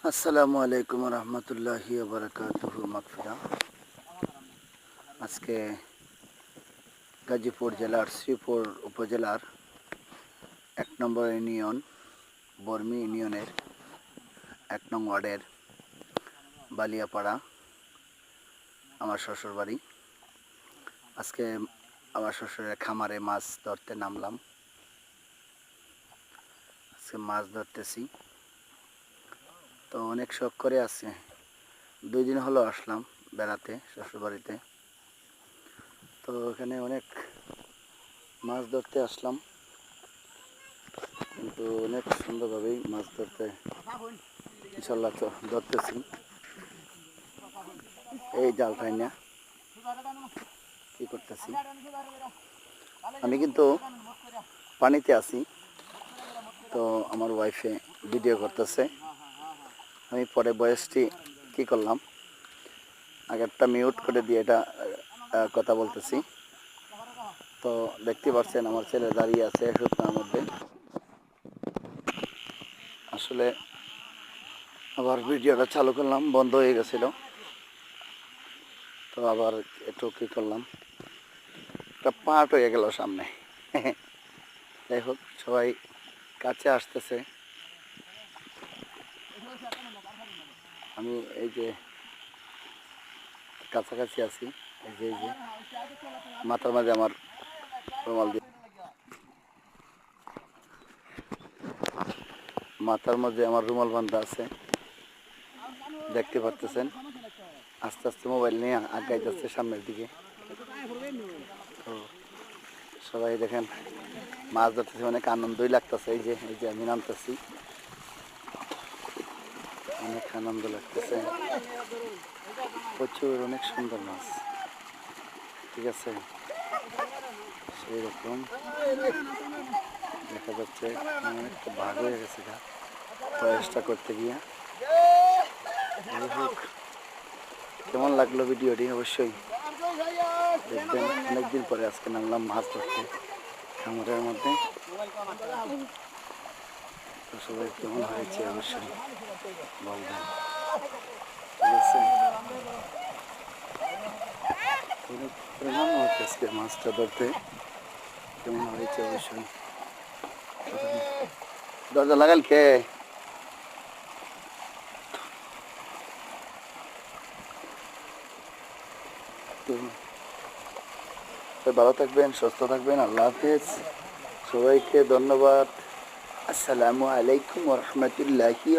আসসালামু আলাইকুম রহমতুল্লাহি বারাকাতুহু মাগফিরা। আজকে গাজীপুর জেলার শ্রীপুর উপজেলার 1 নম্বর ইউনিয়ন বর্মি ইউনিয়নের 1 নং ওয়ার্ডের বালিয়াপাড়া আমার শ্বশুর বাড়ি। আজকে আমার শ্বশুরের খামারে মাছ ধরতে নামলাম। আজকে মাছ ধরতেছি, তো অনেক শখ করে আছে। 2 দিন হলো আসলাম বেড়াতে শ্বশুর বাড়িতে, তো এখানে অনেক মাছ ধরতে আসলাম, কিন্তু অনেক সুন্দরভাবেই মাছ ধরতে ইনশাল্লাহ তো ধরতেছি। এই জালটাই না কি করতেছি, আমি কিন্তু পানিতে আছি, তো আমার ওয়াইফে ভিডিও করতেছে। আমি পরে ভয়েসটি কি করলাম, আগেরটা মিউট করে দিয়ে এটা কথা বলতেছি। তো দেখতে পাচ্ছেন আমার ছেলে দাঁড়িয়ে আছে শুকনার মধ্যে। আসলে আবার ভিডিওটা চালু করলাম, বন্ধ হয়ে গেছিল, তো আবার একটু কী করলাম, একটা পার্ট হয়ে গেল সামনে। যাই হোক, সবাই কাছে আসতেছে। আমি এই যে কাছাকাছি আছি, এই যে মাথার মাঝে আমার রুমাল দিয়ে, মাথার মাঝে আমার রুমাল বান্ধা আছে, দেখতে পারতেছেন। আস্তে আস্তে মোবাইল নিয়ে আগাই যাচ্ছে সামনের দিকে। তো সবাই দেখেন মাছ ধরতেছে, অনেক আনন্দই লাগতেছে। এই যে আমি নামতেছি, অনেক আনন্দ লাগতেছে, প্রচুর অনেক সুন্দর মাছ। ঠিক আছে, সেই রকম দেখা যাচ্ছে অনেকটা ভাগ হয়ে গেছে গা প্রয়াসটা করতে গিয়া। যাই হোক, কেমন লাগলো ভিডিওটি অবশ্যই দেখবেন। অনেকদিন পরে আজকে নামলাম মাছ ধরতে খামারের মধ্যে। তো সবাই কেমন হয়েছে অবশ্যই বলবেন। ঠিক আছে, অনেক পরিমাণ হচ্ছে আজকে মাছটা ধরতে। কেমন হয়েছে অবশ্যই। দরজা লাগাল কে? তো ভালো থাকবেন, সুস্থ থাকবেন। আল্লাহ হাফেজ, সবাইকে ধন্যবাদ। আসসালামু আলাইকুম ওয়া রাহমাতুল্লাহি।